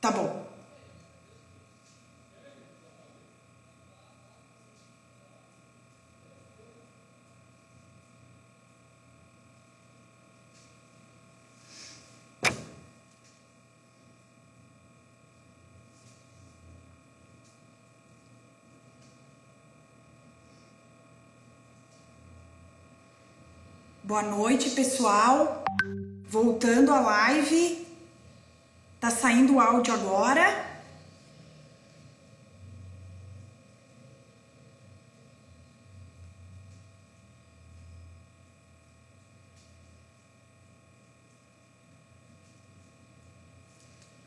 Tá bom. Boa noite, pessoal. Voltando à live. Tá saindo o áudio agora.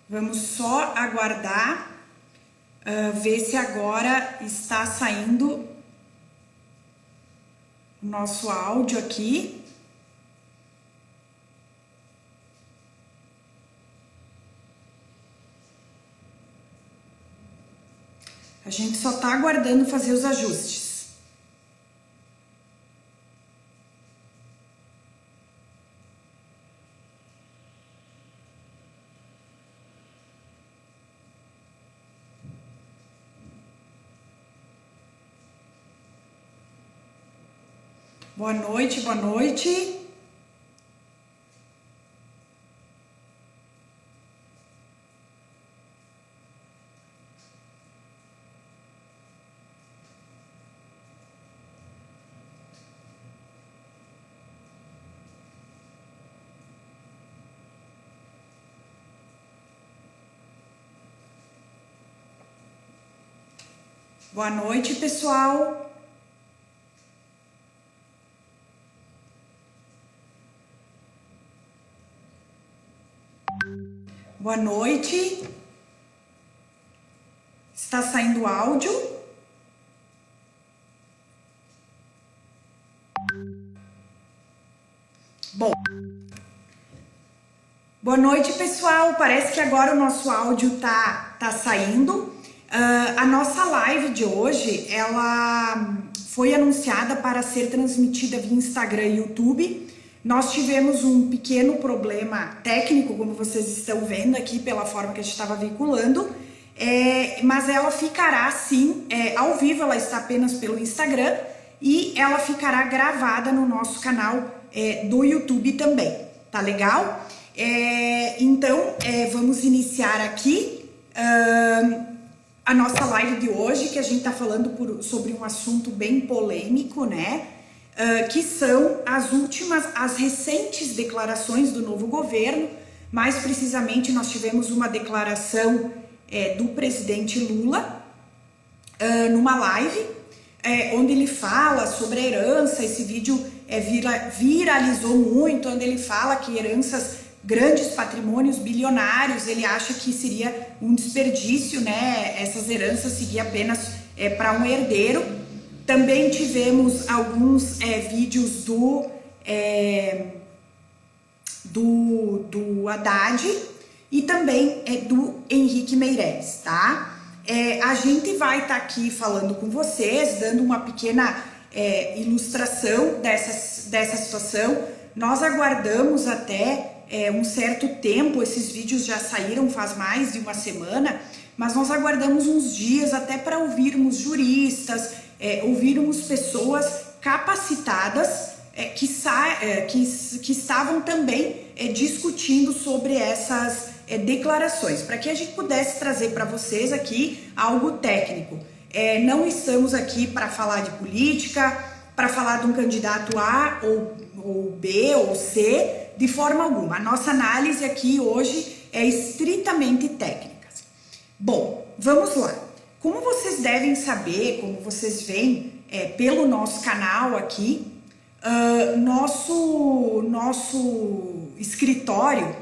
Vamos só aguardar, ver se agora está saindo o nosso áudio aqui. A gente só está aguardando fazer os ajustes. Boa noite, boa noite. Boa noite, pessoal. Boa noite. Está saindo áudio? Bom. Boa noite, pessoal. Parece que agora o nosso áudio tá saindo. A nossa live de hoje, ela foi anunciada para ser transmitida via Instagram e YouTube. Nós tivemos um pequeno problema técnico, como vocês estão vendo aqui pela forma que a gente estava veiculando, mas ela ficará sim ao vivo, ela está apenas pelo Instagram e ela ficará gravada no nosso canal do YouTube também, tá legal? Então, vamos iniciar aqui a nossa live de hoje, que a gente está falando sobre um assunto bem polêmico, né? Que são as recentes declarações do novo governo. Mais precisamente, nós tivemos uma declaração do presidente Lula numa live, onde ele fala sobre a herança. Esse vídeo viralizou muito, onde ele fala que heranças, grandes patrimônios bilionários, ele acha que seria um desperdício, né? Essas heranças seguir apenas para um herdeiro. Também tivemos alguns vídeos do Haddad e também do Henrique Meirelles, tá? A gente vai estar aqui falando com vocês, dando uma pequena ilustração dessa situação. Nós aguardamos até um certo tempo, esses vídeos já saíram faz mais de uma semana, mas nós aguardamos uns dias até para ouvirmos juristas, ouvirmos pessoas capacitadas que estavam também discutindo sobre essas declarações, para que a gente pudesse trazer para vocês aqui algo técnico. Não estamos aqui para falar de política, para falar de um candidato A ou B ou C, de forma alguma. A nossa análise aqui hoje é estritamente técnica. Bom, vamos lá. Como vocês devem saber, como vocês veem pelo nosso canal aqui, nosso escritório,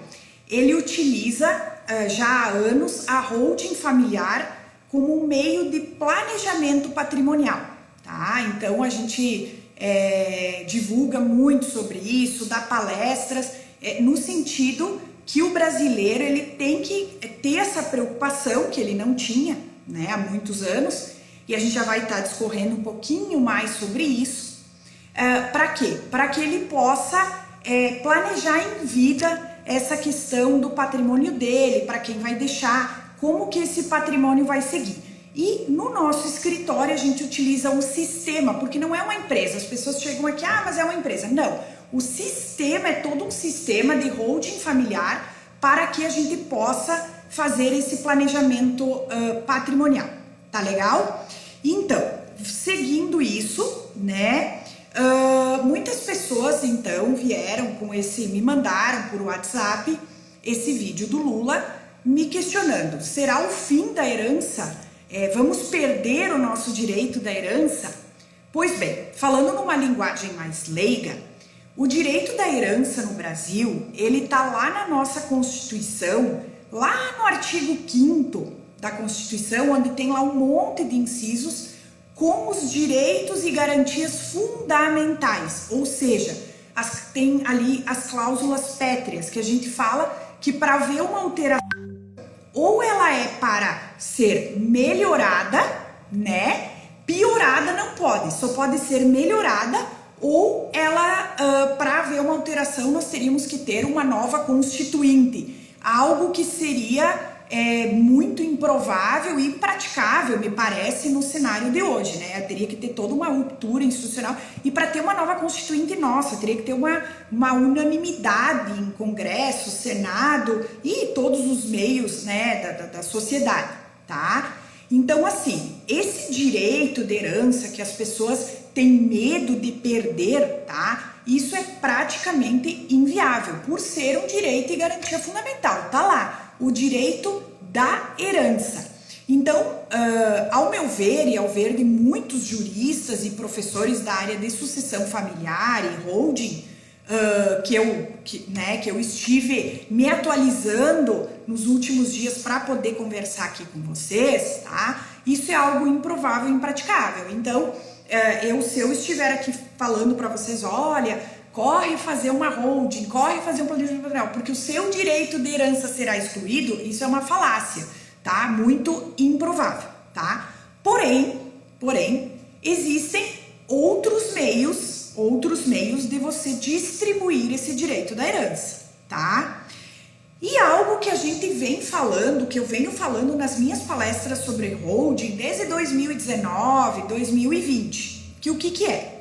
ele utiliza já há anos a holding familiar como um meio de planejamento patrimonial, tá? Então a gente divulga muito sobre isso, dá palestras, no sentido que o brasileiro ele tem que ter essa preocupação que ele não tinha, né, há muitos anos, e a gente já vai estar discorrendo um pouquinho mais sobre isso. Para quê? Para que ele possa planejar em vida essa questão do patrimônio dele, para quem vai deixar, como que esse patrimônio vai seguir. E no nosso escritório a gente utiliza um sistema, porque não é uma empresa. As pessoas chegam aqui, mas é uma empresa. Não, o sistema é todo um sistema de holding familiar para que a gente possa fazer esse planejamento patrimonial, tá legal? Então, seguindo isso, né, muitas pessoas então me mandaram por WhatsApp esse vídeo do Lula me questionando, será o fim da herança? Vamos perder o nosso direito da herança? Pois bem, falando numa linguagem mais leiga, o direito da herança no Brasil, ele tá lá na nossa Constituição, lá no artigo 5º da Constituição, onde tem lá um monte de incisos com os direitos e garantias fundamentais, ou seja, tem ali as cláusulas pétreas, que a gente fala que para haver uma alteração, ou ela é para ser melhorada, né? Piorada não pode, só pode ser melhorada, ou ela, para haver uma alteração, nós teríamos que ter uma nova constituinte, algo que seria muito improvável e impraticável, me parece, no cenário de hoje, né? Teria que ter toda uma ruptura institucional e para ter uma nova constituinte nossa, teria que ter uma unanimidade em Congresso, Senado e todos os meios, né, da sociedade, tá? Então, assim, esse direito de herança que as pessoas têm medo de perder, tá? Isso é praticamente inviável, por ser um direito e garantia fundamental, tá lá. O direito da herança. Então, ao meu ver e ao ver de muitos juristas e professores da área de sucessão familiar e holding, que eu estive me atualizando nos últimos dias para poder conversar aqui com vocês, tá? Isso é algo improvável e impraticável. Então, se eu estiver aqui falando para vocês, olha, corre fazer uma holding, corre fazer um planejamento patrimonial, porque o seu direito de herança será excluído, isso é uma falácia, tá? Muito improvável, tá? Porém, existem outros meios de você distribuir esse direito da herança, tá? E algo que a gente vem falando, que eu venho falando nas minhas palestras sobre holding desde 2019, 2020, que o que é?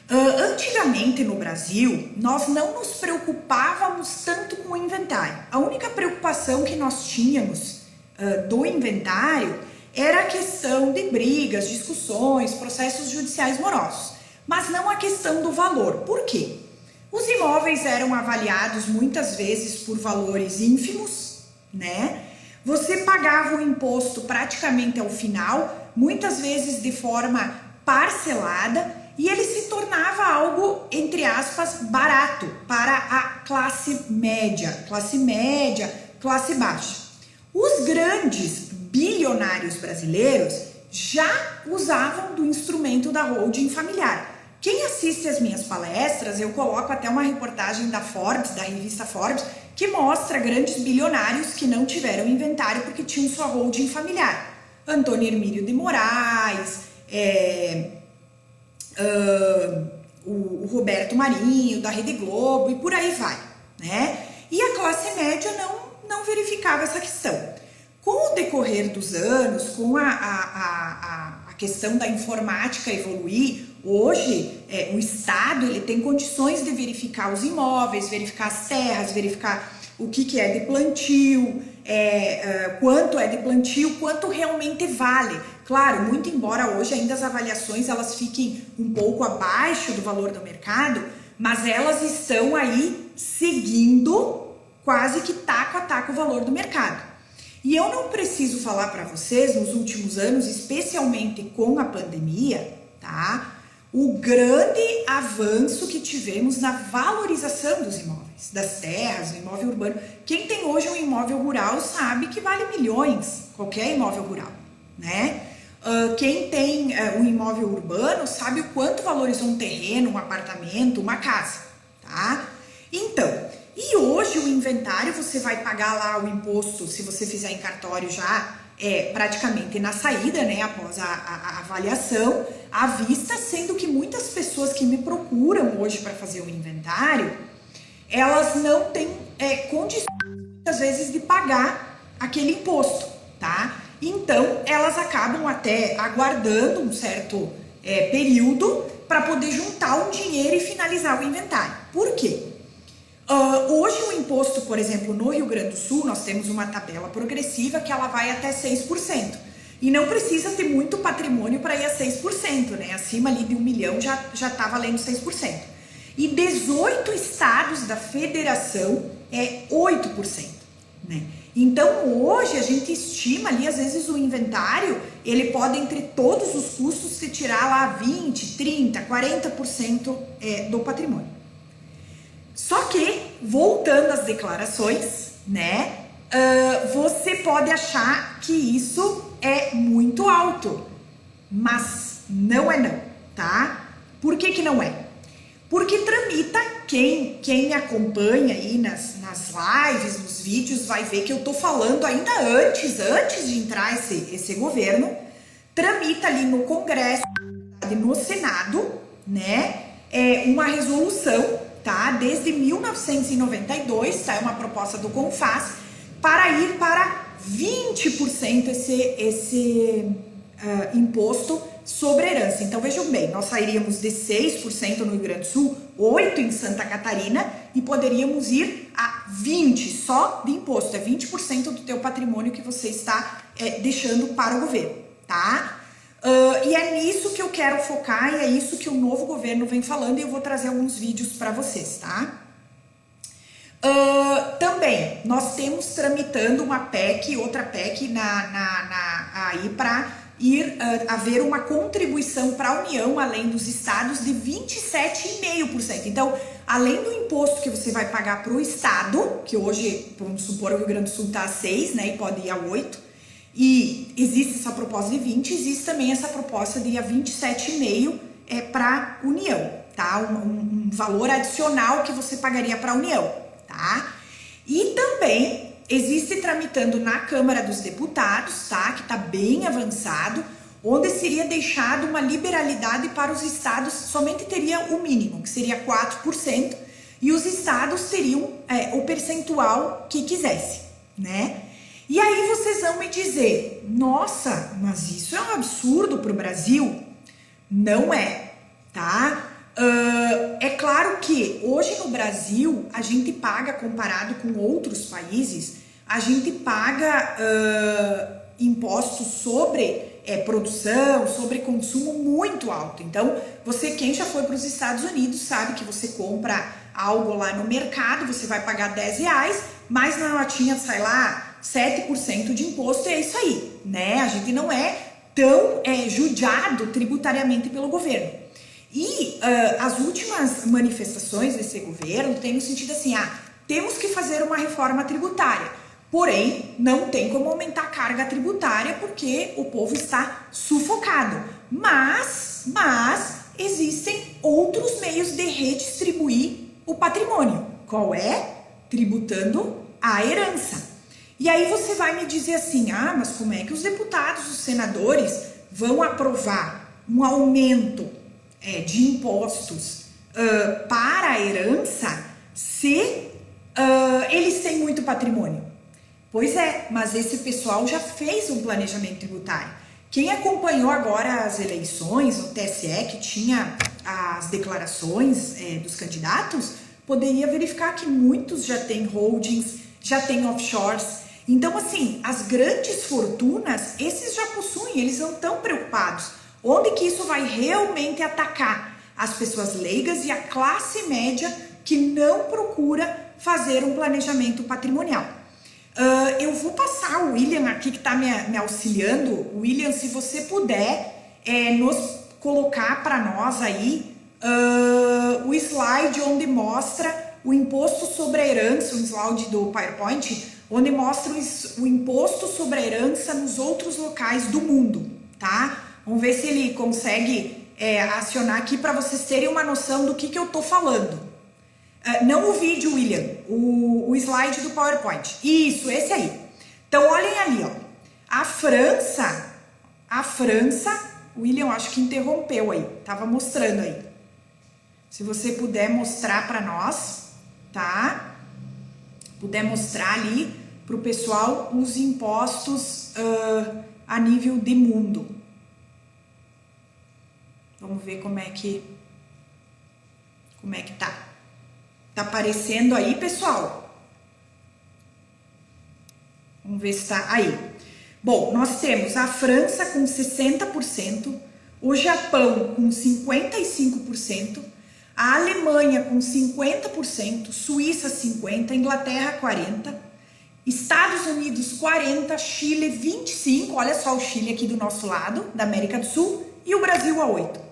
Antigamente no Brasil, nós não nos preocupávamos tanto com o inventário. A única preocupação que nós tínhamos do inventário era a questão de brigas, discussões, processos judiciais morosos, mas não a questão do valor. Por quê? Os imóveis eram avaliados muitas vezes por valores ínfimos, né? Você pagava o imposto praticamente ao final, muitas vezes de forma parcelada, e ele se tornava algo, entre aspas, barato para a classe média, classe baixa. Os grandes bilionários brasileiros já usavam do instrumento da holding familiar. Quem assiste às minhas palestras, eu coloco até uma reportagem da Forbes, da revista Forbes, que mostra grandes bilionários que não tiveram inventário porque tinham sua holding familiar. Antônio Hermílio de Moraes, o Roberto Marinho, da Rede Globo, e por aí vai, né? E a classe média não verificava essa questão. Com o decorrer dos anos, com a questão da informática evoluir, hoje o Estado ele tem condições de verificar os imóveis, verificar as terras, verificar o que é de plantio, quanto é de plantio, quanto realmente vale. Claro, muito embora hoje ainda as avaliações elas fiquem um pouco abaixo do valor do mercado, mas elas estão aí seguindo quase que taco a taco o valor do mercado. E eu não preciso falar para vocês, nos últimos anos, especialmente com a pandemia, tá? O grande avanço que tivemos na valorização dos imóveis, das terras, do imóvel urbano. Quem tem hoje um imóvel rural sabe que vale milhões, qualquer imóvel rural, né? Quem tem um imóvel urbano sabe o quanto valorizou um terreno, um apartamento, uma casa, tá? Então, e hoje o inventário você vai pagar lá o imposto, se você fizer em cartório já, praticamente na saída, né, após a avaliação, à vista, sendo que muitas pessoas que me procuram hoje para fazer o inventário, elas não têm condições, muitas vezes, de pagar aquele imposto, tá? Então, elas acabam até aguardando um certo período para poder juntar um dinheiro e finalizar o inventário. Por quê? Hoje o imposto, por exemplo, no Rio Grande do Sul, nós temos uma tabela progressiva que ela vai até 6%. E não precisa ter muito patrimônio para ir a 6%, né? Acima ali de 1 milhão já tá valendo 6%. E 18 estados da federação é 8%, né? Então hoje a gente estima ali, às vezes o inventário, ele pode entre todos os custos se tirar lá 20, 30, 40% do patrimônio. Só que, voltando às declarações, né, você pode achar que isso é muito alto, mas não é não, tá? Por que que não é? Porque tramita, quem me acompanha aí nas lives, nos vídeos, vai ver que eu tô falando ainda antes de entrar esse governo, tramita ali no Congresso, no Senado, né, uma resolução, tá, desde 1992, tá, é uma proposta do CONFAS, para ir para 20% esse imposto sobre herança. Então vejam bem, nós sairíamos de 6% no Rio Grande do Sul, 8% em Santa Catarina e poderíamos ir a 20% só de imposto. É 20% do teu patrimônio que você está deixando para o governo, tá? E é nisso que eu quero focar e é isso que o novo governo vem falando e eu vou trazer alguns vídeos para vocês, tá? Também nós temos tramitando uma PEC, outra PEC aí para haver uma contribuição para a União, além dos estados, de 27,5%. Então, além do imposto que você vai pagar para o estado, que hoje, vamos supor, o Rio Grande do Sul está a 6%, né, e pode ir a 8%, e existe essa proposta de 20%, existe também essa proposta de ir a 27,5% para a União, tá? Um valor adicional que você pagaria para a União, tá? E também existe tramitando na Câmara dos Deputados, tá? Que tá bem avançado, onde seria deixado uma liberalidade para os estados, somente teria o mínimo, que seria 4%, e os estados teriam o percentual que quisesse, né? E aí vocês vão me dizer, nossa, mas isso é um absurdo para o Brasil? Não é, tá? É claro que hoje no Brasil a gente paga, comparado com outros países, a gente paga impostos sobre produção, sobre consumo muito alto. Então, quem já foi para os Estados Unidos sabe que você compra algo lá no mercado, você vai pagar R$10, mas na notinha sai lá 7% de imposto e é isso aí, né? A gente não é tão judiado tributariamente pelo governo. E as últimas manifestações desse governo têm no sentido assim, temos que fazer uma reforma tributária, porém não tem como aumentar a carga tributária porque o povo está sufocado. Mas existem outros meios de redistribuir o patrimônio. Qual é? Tributando a herança. E aí você vai me dizer assim, mas como é que os deputados, os senadores vão aprovar um aumento de impostos para a herança se eles têm muito patrimônio? Pois é, mas esse pessoal já fez um planejamento tributário. Quem acompanhou agora as eleições, o TSE, que tinha as declarações dos candidatos, poderia verificar que muitos já têm holdings, já têm offshores. Então, assim, as grandes fortunas, esses já possuem, eles não estão preocupados. Onde que isso vai realmente atacar? As pessoas leigas e a classe média que não procura fazer um planejamento patrimonial. Eu vou passar o William aqui que está me auxiliando. William, se você puder nos colocar para nós aí o slide onde mostra o imposto sobre a herança, o slide do PowerPoint, onde mostra o imposto sobre a herança nos outros locais do mundo, tá? Vamos ver se ele consegue acionar aqui para vocês terem uma noção do que eu tô falando. Não o vídeo, William, o slide do PowerPoint. Isso, esse aí. Então, olhem ali, ó. A França, o William acho que interrompeu aí, tava mostrando aí. Se você puder mostrar para nós, tá? Puder mostrar ali para o pessoal os impostos a nível de mundo. Vamos ver como é que tá. Tá aparecendo aí, pessoal? Vamos ver se tá aí. Bom, nós temos a França com 60%, o Japão com 55%, a Alemanha com 50%, Suíça 50%, Inglaterra 40%, Estados Unidos 40%, Chile 25%, olha só o Chile aqui do nosso lado, da América do Sul, e o Brasil a 8%.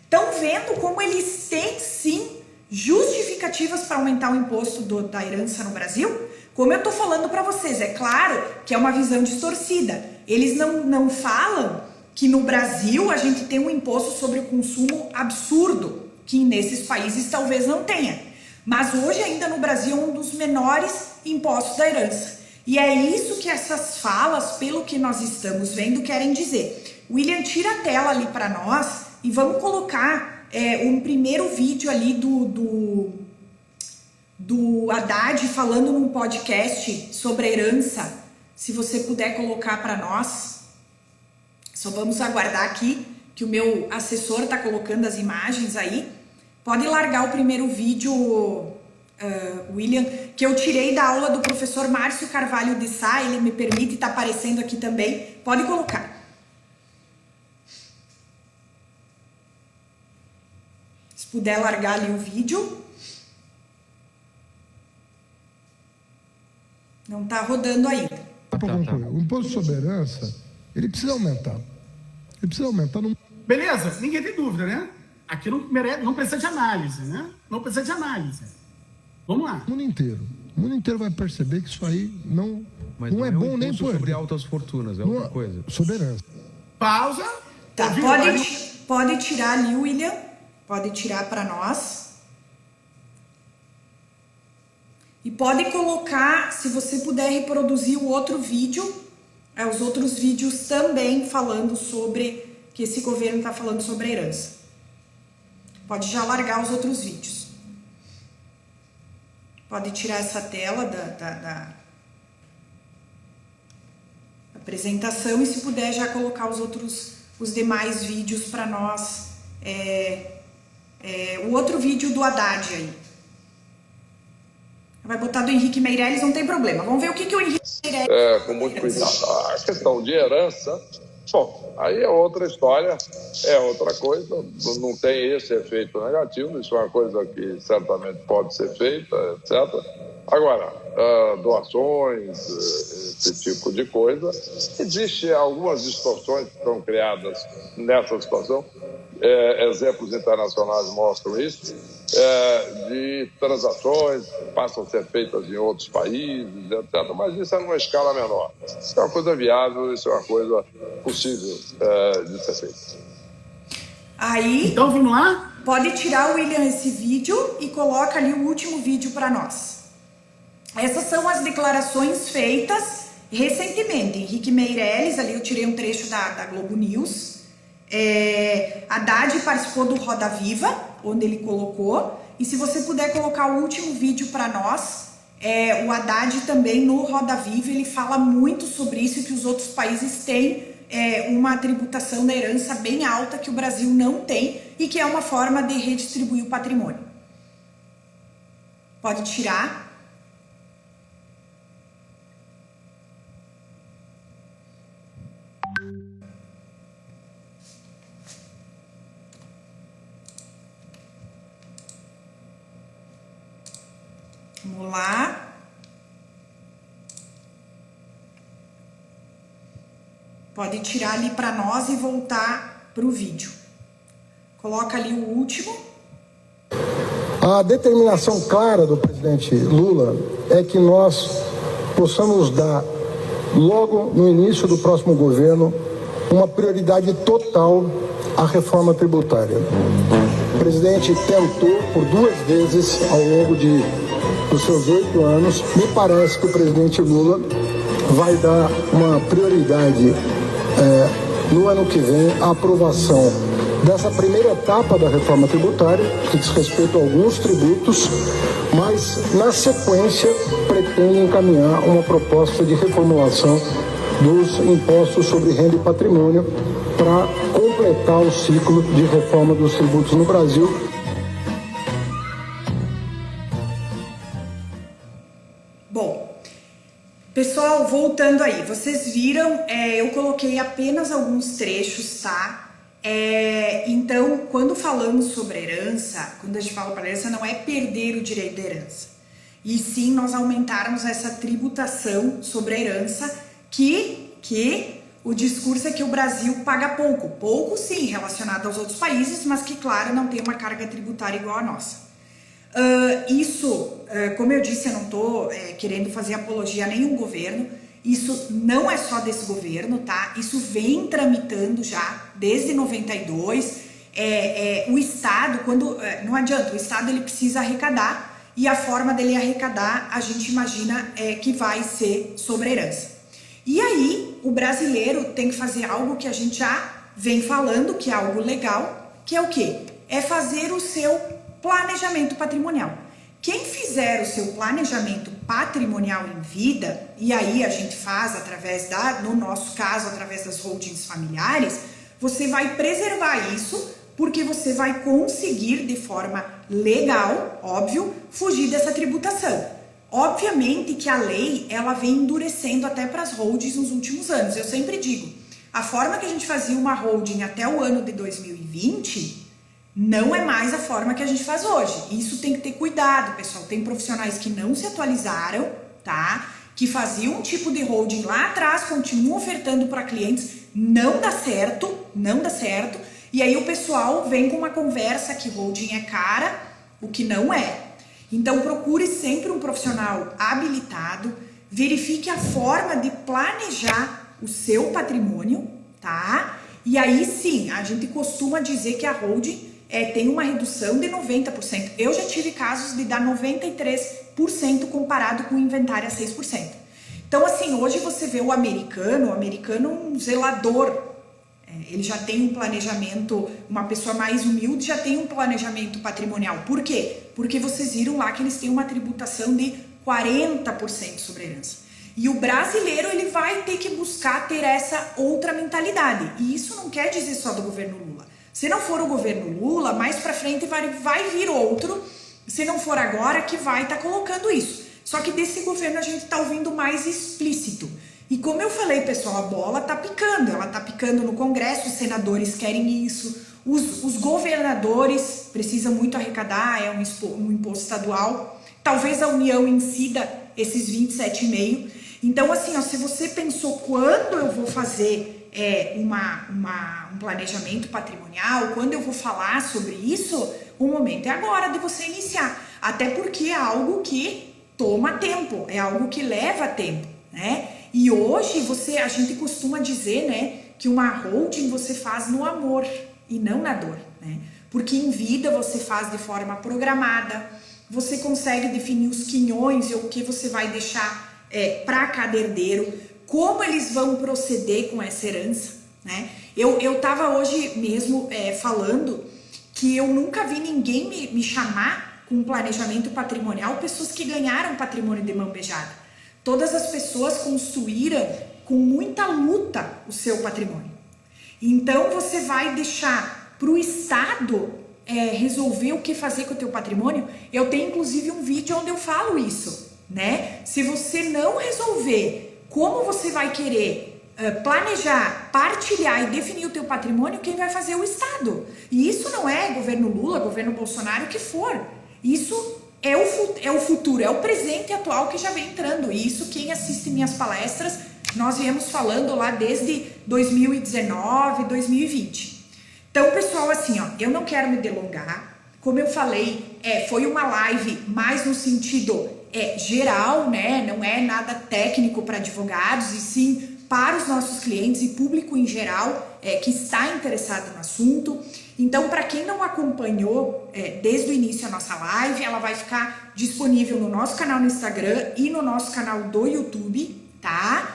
Estão vendo como eles têm sim justificativas para aumentar o imposto da herança no Brasil? Como eu estou falando para vocês, é claro que é uma visão distorcida. Eles não falam que no Brasil a gente tem um imposto sobre o consumo absurdo, que nesses países talvez não tenha. Mas hoje ainda no Brasil é um dos menores impostos da herança. E é isso que essas falas, pelo que nós estamos vendo, querem dizer. William, tira a tela ali para nós e vamos colocar um primeiro vídeo ali do Haddad falando num podcast sobre a herança. Se você puder colocar para nós. Só vamos aguardar aqui que o meu assessor está colocando as imagens aí. Pode largar o primeiro vídeo, William, que eu tirei da aula do professor Márcio Carvalho de Sá, ele me permite, está aparecendo aqui também. Pode colocar. Se puder largar ali o vídeo. Não está rodando ainda. O imposto sobre herança, ele precisa aumentar. Ele precisa aumentar. Beleza, ninguém tem dúvida, né? Aqui não precisa de análise, né? Não precisa de análise. Vamos lá. O mundo inteiro vai perceber que isso aí não é bom nem por sobre altas fortunas, é outra coisa. Sobre herança. Pausa. Tá, pode tirar ali, William. Pode tirar para nós. E pode colocar, se você puder reproduzir o outro vídeo, os outros vídeos também falando sobre, que esse governo está falando sobre a herança. Pode já largar os outros vídeos. Pode tirar essa tela da apresentação e se puder já colocar os demais vídeos para nós. O outro vídeo do Haddad aí. Vai botar do Henrique Meirelles, não tem problema. Vamos ver o que o Henrique Meirelles... com muito cuidado. A questão de herança, bom, aí é outra história, é outra coisa, não tem esse efeito negativo, isso é uma coisa que certamente pode ser feita, etc. Agora, doações, esse tipo de coisa, existem algumas distorções que são criadas nessa situação, exemplos internacionais mostram isso, de transações que passam a ser feitas em outros países, etc. Mas isso é numa escala menor. Isso é uma coisa viável, isso é uma coisa possível de ser feita. Aí, então vamos lá? Pode tirar, William, esse vídeo e coloca ali o último vídeo para nós. Essas são as declarações feitas recentemente. Henrique Meirelles, ali eu tirei um trecho da Globo News. Haddad participou do Roda Viva, onde ele colocou. E se você puder colocar o último vídeo para nós, o Haddad também no Roda Viva, ele fala muito sobre isso, que os outros países têm uma tributação da herança bem alta que o Brasil não tem e que é uma forma de redistribuir o patrimônio. Pode tirar. Vamos lá. Pode tirar ali para nós e voltar para o vídeo. Coloca ali o último. A determinação clara do presidente Lula é que nós possamos dar, logo no início do próximo governo, uma prioridade total à reforma tributária. O presidente tentou por 2 vezes ao longo dos seus 8 anos. Me parece que o presidente Lula vai dar uma prioridade no ano que vem à aprovação dessa primeira etapa da reforma tributária, que diz respeito a alguns tributos, mas, na sequência, pretende encaminhar uma proposta de reformulação dos impostos sobre renda e patrimônio para completar o ciclo de reforma dos tributos no Brasil. Bom, pessoal, voltando aí, vocês viram, eu coloquei apenas alguns trechos, tá? Então, quando falamos sobre herança, quando a gente fala para herança, não é perder o direito da herança, e sim nós aumentarmos essa tributação sobre a herança, que o discurso é que o Brasil paga pouco sim, relacionado aos outros países, mas que, claro, não tem uma carga tributária igual a nossa. Como eu disse, eu não estou querendo fazer apologia a nenhum governo. Isso não é só desse governo, tá? Isso vem tramitando já desde 92. O Estado, não adianta, o Estado ele precisa arrecadar, e a forma dele arrecadar, a gente imagina que vai ser sobre a herança. E aí, o brasileiro tem que fazer algo que a gente já vem falando, que é algo legal, que é o quê? É fazer o seu planejamento patrimonial. Quem fizer o seu planejamento patrimonial em vida, e aí a gente faz no nosso caso, através das holdings familiares, você vai preservar isso, porque você vai conseguir de forma legal, óbvio, fugir dessa tributação. Obviamente que a lei, ela vem endurecendo até para as holdings nos últimos anos. Eu sempre digo, a forma que a gente fazia uma holding até o ano de 2020 não é mais a forma que a gente faz hoje. Isso tem que ter cuidado, pessoal. Tem profissionais que não se atualizaram, tá? Que faziam um tipo de holding lá atrás, continuam ofertando para clientes, não dá certo. E aí o pessoal vem com uma conversa que holding é cara, o que não é. Então procure sempre um profissional habilitado, verifique a forma de planejar o seu patrimônio, tá? E aí sim, a gente costuma dizer que a holding tem uma redução de 90%. Eu já tive casos de dar 93% comparado com o inventário a 6%. Então assim, hoje você vê o americano um zelador, ele já tem um planejamento, uma pessoa mais humilde já tem um planejamento patrimonial. Por quê? Porque vocês viram lá que eles têm uma tributação de 40% sobre a herança. E o brasileiro, ele vai ter que buscar ter essa outra mentalidade. E isso não quer dizer só do governo Lula. Se não for o governo Lula, mais pra frente vai vir outro, se não for agora, que vai estar colocando isso. Só que desse governo a gente tá ouvindo mais explícito. E como eu falei, pessoal, a bola tá picando. Ela tá picando no Congresso, os senadores querem isso. Os governadores precisam muito arrecadar, é um imposto estadual. Talvez a União incida esses 27,5%. Então, assim, ó, se você pensou quando eu vou fazer um planejamento patrimonial, quando eu vou falar sobre isso, o momento é agora de você iniciar. Até porque é algo que toma tempo, é algo que leva tempo, né? E hoje a gente costuma dizer, né, que uma holding você faz no amor e não na dor, né? Porque em vida você faz de forma programada, você consegue definir os quinhões e o que você vai deixar para cada herdeiro, como eles vão proceder com essa herança, né? Eu tava hoje mesmo falando que eu nunca vi ninguém me chamar com um planejamento patrimonial, pessoas que ganharam patrimônio de mão beijada. Todas as pessoas construíram com muita luta o seu patrimônio. Então você vai deixar para o Estado resolver o que fazer com o teu patrimônio. Eu tenho inclusive um vídeo onde eu falo isso, né? Se você não resolver como você vai querer planejar, partilhar e definir o teu patrimônio, quem vai fazer é o Estado. E isso não é governo Lula, governo Bolsonaro, o que for. Isso é o futuro, é o presente atual que já vem entrando. E isso, quem assiste minhas palestras, nós viemos falando lá desde 2019, 2020. Então, pessoal, assim, ó, eu não quero me delongar. Como eu falei, foi uma live mais no sentido geral, né? Não é nada técnico para advogados, e sim para os nossos clientes e público em geral que está interessado no assunto. Então, para quem não acompanhou desde o início a nossa live, ela vai ficar disponível no nosso canal no Instagram e no nosso canal do YouTube, tá?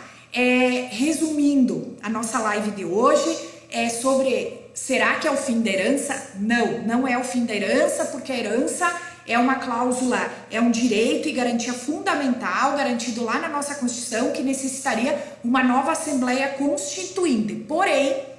Resumindo, a nossa live de hoje é sobre será que é o fim da herança? Não, não é o fim da herança, porque a herança é uma cláusula, é um direito e garantia fundamental, garantido lá na nossa Constituição, que necessitaria uma nova Assembleia Constituinte.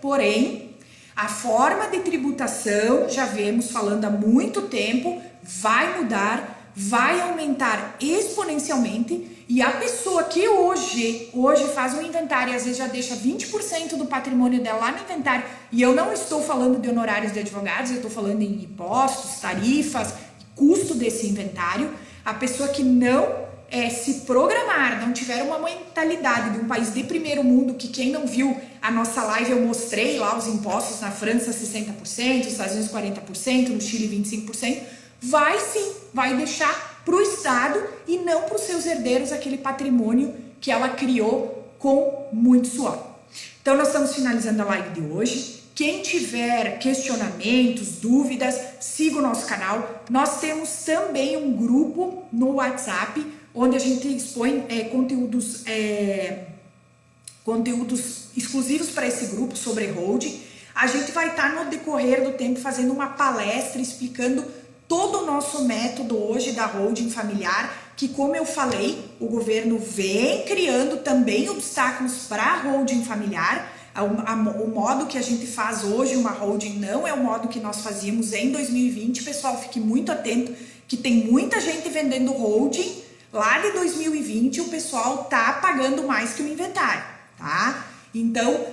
Porém, a forma de tributação, já vemos falando há muito tempo, vai mudar, vai aumentar exponencialmente, e a pessoa que hoje faz um inventário e às vezes já deixa 20% do patrimônio dela lá no inventário, e eu não estou falando de honorários de advogados, eu estou falando em impostos, tarifas, custo desse inventário, a pessoa que não se programar, não tiver uma mentalidade de um país de primeiro mundo, que quem não viu a nossa live, eu mostrei lá os impostos na França 60%, nos Estados Unidos 40%, no Chile 25%, vai deixar para o Estado e não para os seus herdeiros aquele patrimônio que ela criou com muito suor. Então nós estamos finalizando a live de hoje. Quem tiver questionamentos, dúvidas, siga o nosso canal. Nós temos também um grupo no WhatsApp, onde a gente expõe conteúdos exclusivos para esse grupo sobre holding. A gente vai estar no decorrer do tempo fazendo uma palestra explicando todo o nosso método hoje da holding familiar, que, como eu falei, o governo vem criando também obstáculos para a holding familiar. O modo que a gente faz hoje uma holding não é o modo que nós fazíamos em 2020. Pessoal, fique muito atento que tem muita gente vendendo holding lá de 2020, o pessoal tá pagando mais que o inventário, tá? Então,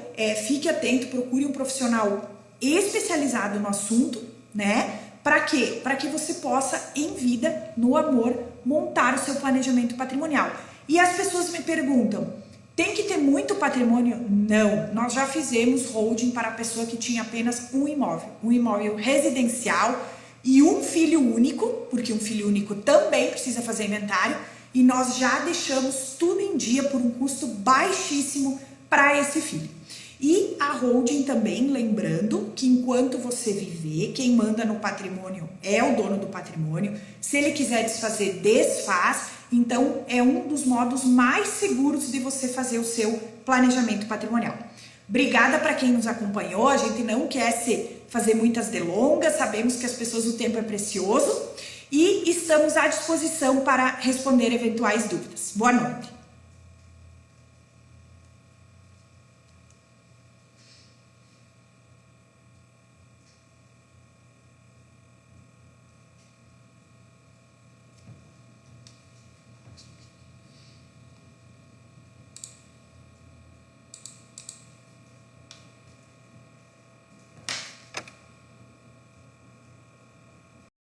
fique atento, procure um profissional especializado no assunto, né? Para quê? Para que você possa, em vida, no amor, montar o seu planejamento patrimonial. E as pessoas me perguntam, tem que ter muito patrimônio? Não, nós já fizemos holding para a pessoa que tinha apenas um imóvel residencial e um filho único, porque um filho único também precisa fazer inventário, e nós já deixamos tudo em dia por um custo baixíssimo para esse filho. E a holding também, lembrando que enquanto você viver, quem manda no patrimônio é o dono do patrimônio. Se ele quiser desfazer, desfaz. Então, é um dos modos mais seguros de você fazer o seu planejamento patrimonial. Obrigada para quem nos acompanhou. A gente não quer fazer muitas delongas, sabemos que as pessoas, o tempo é precioso e estamos à disposição para responder eventuais dúvidas. Boa noite.